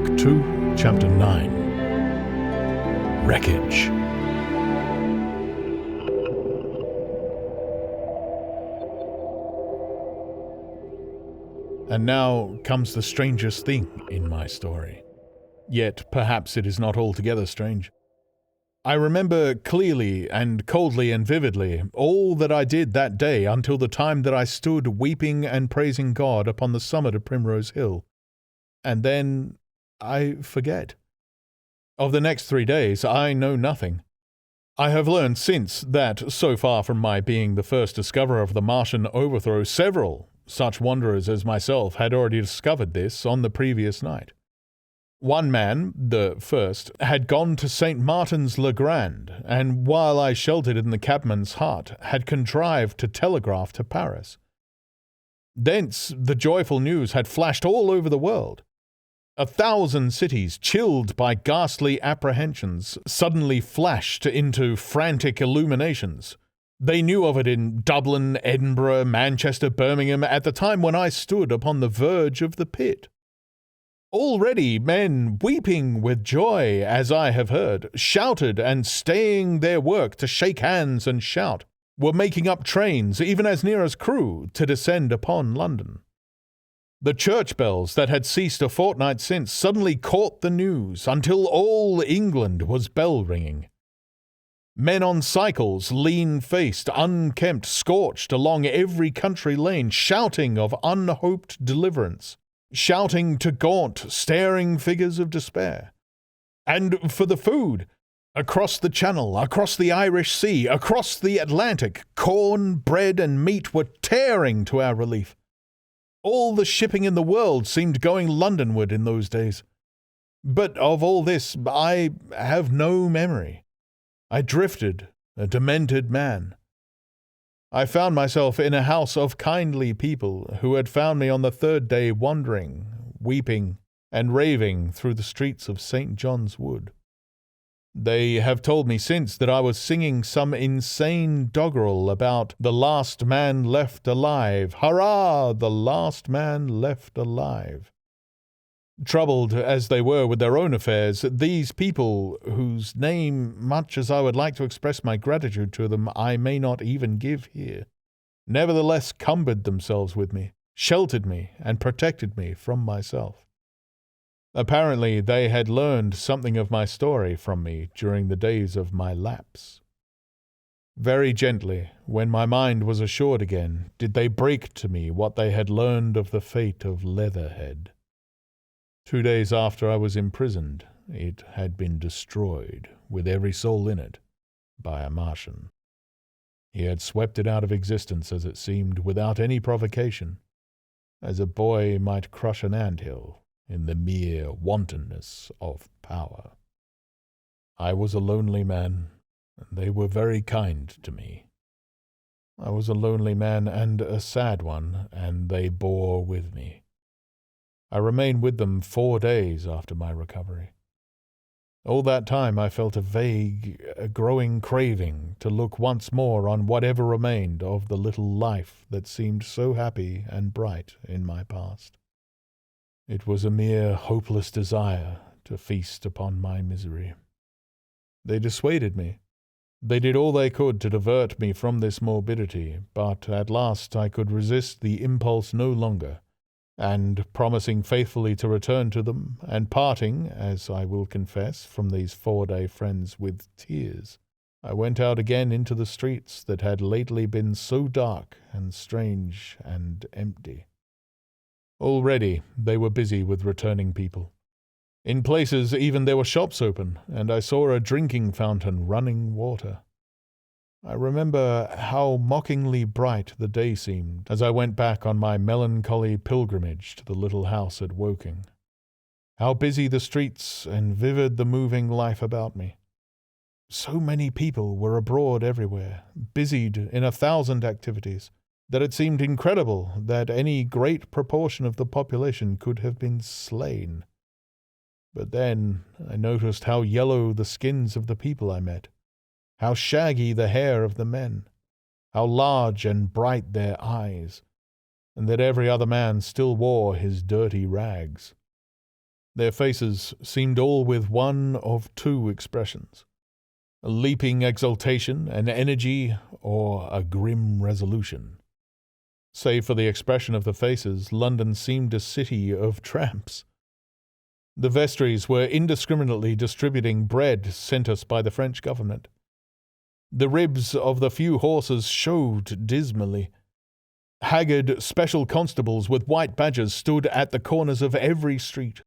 Book 2, Chapter 9. Wreckage. And now comes the strangest thing in my story. Yet perhaps it is not altogether strange. I remember clearly and coldly and vividly all that I did that day until the time that I stood weeping and praising God upon the summit of Primrose Hill. And then I forget. Of the next 3 days I know nothing. I have learned since that, so far from my being the first discoverer of the Martian overthrow, several such wanderers as myself had already discovered this on the previous night. One man, the first, had gone to St. Martin's le Grand, and while I sheltered in the cabman's hut, had contrived to telegraph to Paris. Thence the joyful news had flashed all over the world. 1,000 cities, chilled by ghastly apprehensions, suddenly flashed into frantic illuminations. They knew of it in Dublin, Edinburgh, Manchester, Birmingham, at the time when I stood upon the verge of the pit. Already men, weeping with joy, as I have heard, shouted and staying their work to shake hands and shout, were making up trains, even as near as Crewe, to descend upon London. The church bells that had ceased a fortnight since suddenly caught the news, until all England was bell-ringing. Men on cycles, lean-faced, unkempt, scorched along every country lane, shouting of unhoped deliverance, shouting to gaunt, staring figures of despair. And for the food, across the Channel, across the Irish Sea, across the Atlantic, corn, bread, and meat were tearing to our relief. All the shipping in the world seemed going Londonward in those days. But of all this I have no memory. I drifted, a demented man. I found myself in a house of kindly people who had found me on the third day wandering, weeping, and raving through the streets of St. John's Wood. They have told me since that I was singing some insane doggerel about the last man left alive. Hurrah, the last man left alive. Troubled as they were with their own affairs, these people, whose name, much as I would like to express my gratitude to them, I may not even give here, nevertheless cumbered themselves with me, sheltered me, and protected me from myself. Apparently they had learned something of my story from me during the days of my lapse. Very gently, when my mind was assured again, did they break to me what they had learned of the fate of Leatherhead. 2 days after I was imprisoned, it had been destroyed, with every soul in it, by a Martian. He had swept it out of existence, as it seemed, without any provocation, as a boy might crush an anthill in the mere wantonness of power. I was a lonely man, and they were very kind to me. I was a lonely man and a sad one, and they bore with me. I remained with them 4 days after my recovery. All that time I felt a vague, growing craving to look once more on whatever remained of the little life that seemed so happy and bright in my past. It was a mere hopeless desire to feast upon my misery. They dissuaded me. They did all they could to divert me from this morbidity, but at last I could resist the impulse no longer, and, promising faithfully to return to them, and parting, as I will confess, from these 4-day friends with tears, I went out again into the streets that had lately been so dark and strange and empty. Already they were busy with returning people. In places even there were shops open, and I saw a drinking fountain running water. I remember how mockingly bright the day seemed as I went back on my melancholy pilgrimage to the little house at Woking. How busy the streets and vivid the moving life about me. So many people were abroad everywhere, busied in 1,000 activities, that it seemed incredible that any great proportion of the population could have been slain. But then I noticed how yellow the skins of the people I met, how shaggy the hair of the men, how large and bright their eyes, and that every other man still wore his dirty rags. Their faces seemed all with one of two expressions: a leaping exultation and energy, or a grim resolution. Save for the expression of the faces, London seemed a city of tramps. The vestries were indiscriminately distributing bread sent us by the French government. The ribs of the few horses showed dismally. Haggard special constables with white badges stood at the corners of every street.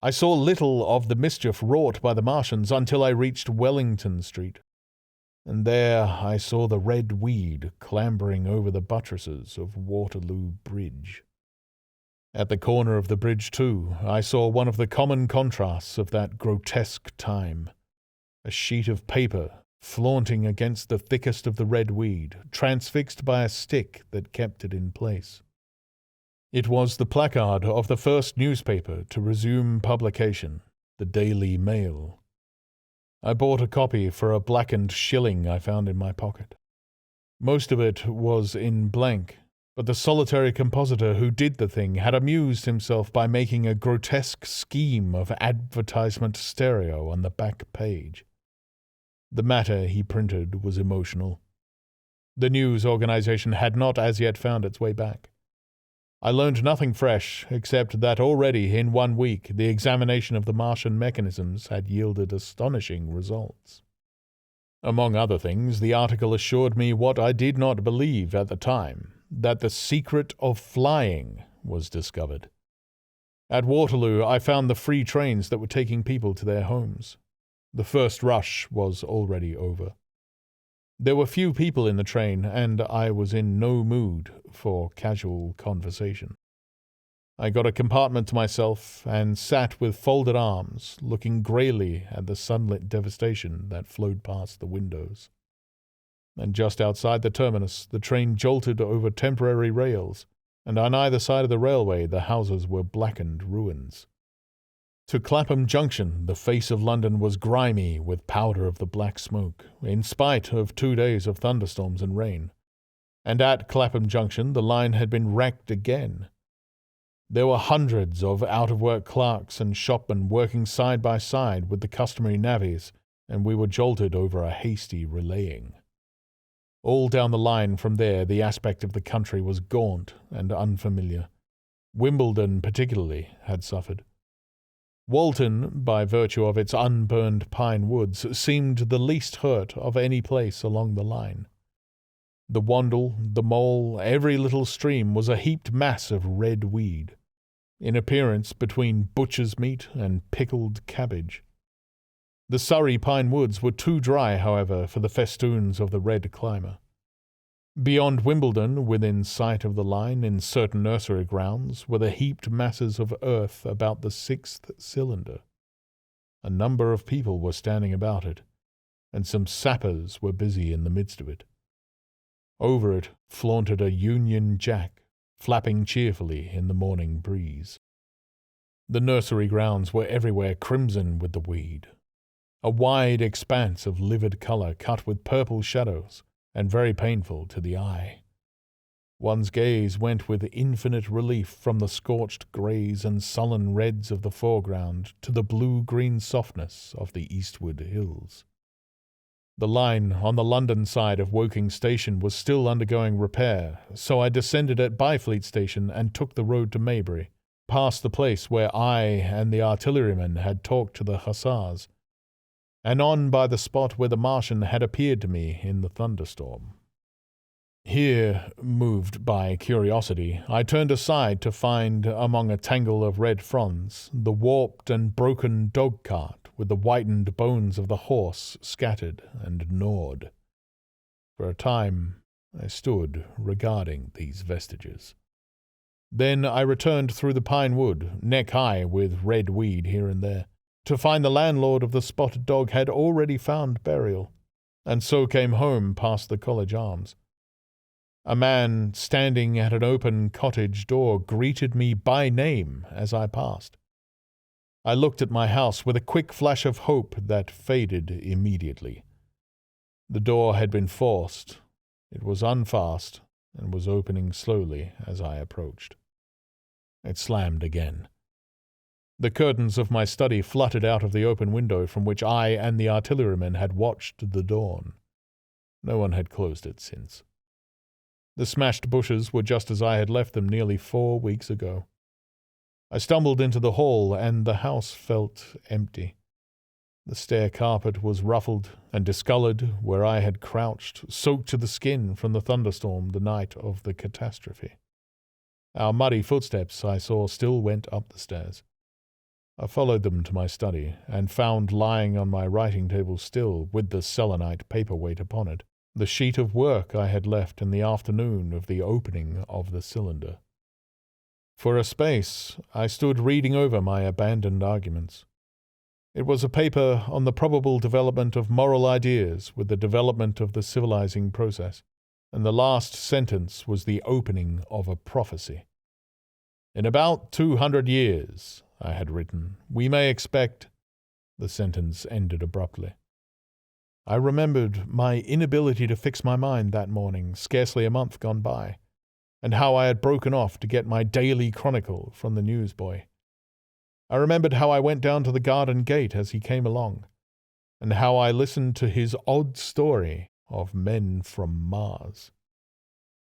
I saw little of the mischief wrought by the Martians until I reached Wellington Street, and there I saw the red weed clambering over the buttresses of Waterloo Bridge. At the corner of the bridge, too, I saw one of the common contrasts of that grotesque time: a sheet of paper flaunting against the thickest of the red weed, transfixed by a stick that kept it in place. It was the placard of the first newspaper to resume publication, the Daily Mail. I bought a copy for a blackened shilling I found in my pocket. Most of it was in blank, but the solitary compositor who did the thing had amused himself by making a grotesque scheme of advertisement stereo on the back page. The matter he printed was emotional. The news organization had not as yet found its way back. I learned nothing fresh, except that already in 1 week the examination of the Martian mechanisms had yielded astonishing results. Among other things, the article assured me what I did not believe at the time, that the secret of flying was discovered. At Waterloo I found the free trains that were taking people to their homes. The first rush was already over. There were few people in the train, and I was in no mood for casual conversation. I got a compartment to myself and sat with folded arms, looking greyly at the sunlit devastation that flowed past the windows. And just outside the terminus, the train jolted over temporary rails, and on either side of the railway the houses were blackened ruins. To Clapham Junction, the face of London was grimy with powder of the black smoke, in spite of 2 days of thunderstorms and rain. And at Clapham Junction the line had been wrecked again. There were hundreds of out-of-work clerks and shopmen working side by side with the customary navvies, and we were jolted over a hasty relaying. All down the line from there the aspect of the country was gaunt and unfamiliar. Wimbledon particularly had suffered. Walton, by virtue of its unburned pine woods, seemed the least hurt of any place along the line. The Wandle, the Mole, every little stream was a heaped mass of red weed, in appearance between butcher's meat and pickled cabbage. The Surrey pine woods were too dry, however, for the festoons of the red climber. Beyond Wimbledon, within sight of the line, in certain nursery grounds, were the heaped masses of earth about the 6th cylinder. A number of people were standing about it, and some sappers were busy in the midst of it. Over it flaunted a Union Jack, flapping cheerfully in the morning breeze. The nursery grounds were everywhere crimson with the weed, a wide expanse of livid colour cut with purple shadows, and very painful to the eye. One's gaze went with infinite relief from the scorched greys and sullen reds of the foreground to the blue-green softness of the eastward hills. The line on the London side of Woking Station was still undergoing repair, so I descended at Byfleet Station and took the road to Maybury, past the place where I and the artilleryman had talked to the hussars, and on by the spot where the Martian had appeared to me in the thunderstorm. Here, moved by curiosity, I turned aside to find, among a tangle of red fronds, the warped and broken dog-cart with the whitened bones of the horse scattered and gnawed. For a time I stood regarding these vestiges. Then I returned through the pine wood, neck-high with red weed here and there, to find the landlord of the spotted dog had already found burial, and so came home past the College Arms. A man standing at an open cottage door greeted me by name as I passed. I looked at my house with a quick flash of hope that faded immediately. The door had been forced. It was unfast and was opening slowly as I approached. It slammed again. The curtains of my study fluttered out of the open window from which I and the artilleryman had watched the dawn. No one had closed it since. The smashed bushes were just as I had left them nearly 4 weeks ago. I stumbled into the hall, and the house felt empty. The stair carpet was ruffled and discolored where I had crouched, soaked to the skin from the thunderstorm the night of the catastrophe. Our muddy footsteps, I saw, still went up the stairs. I followed them to my study, and found lying on my writing table still, with the selenite paperweight upon it, the sheet of work I had left in the afternoon of the opening of the cylinder. For a space, I stood reading over my abandoned arguments. It was a paper on the probable development of moral ideas with the development of the civilizing process, and the last sentence was the opening of a prophecy. In about 200 years, I had written, we may expect— The sentence ended abruptly. I remembered my inability to fix my mind that morning, scarcely a month gone by, and how I had broken off to get my daily chronicle from the newsboy. I remembered how I went down to the garden gate as he came along, and how I listened to his odd story of men from Mars.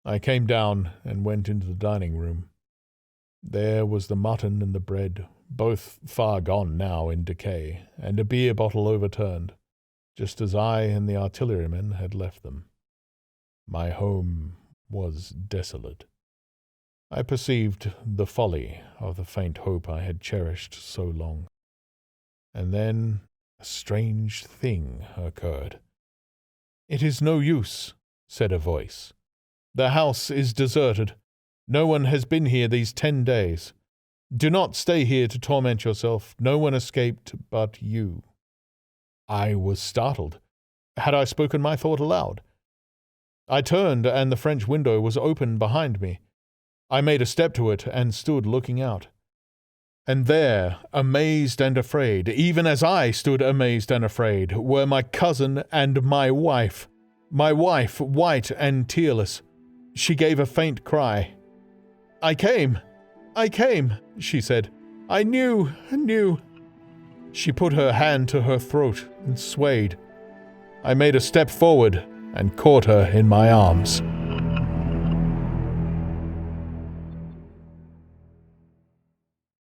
I came down and went into the dining room. There was the mutton and the bread, both far gone now in decay, and a beer bottle overturned, just as I and the artilleryman had left them. My home was desolate. I perceived the folly of the faint hope I had cherished so long. And then a strange thing occurred. "It is no use," said a voice. "The house is deserted. No one has been here these 10 days. Do not stay here to torment yourself. No one escaped but you." I was startled. Had I spoken my thought aloud? I turned, and the French window was open behind me. I made a step to it and stood looking out. And there, amazed and afraid, even as I stood amazed and afraid, were my cousin and my wife. My wife, white and tearless. She gave a faint cry. I came, she said. I knew. She put her hand to her throat and swayed. I made a step forward and caught her in my arms.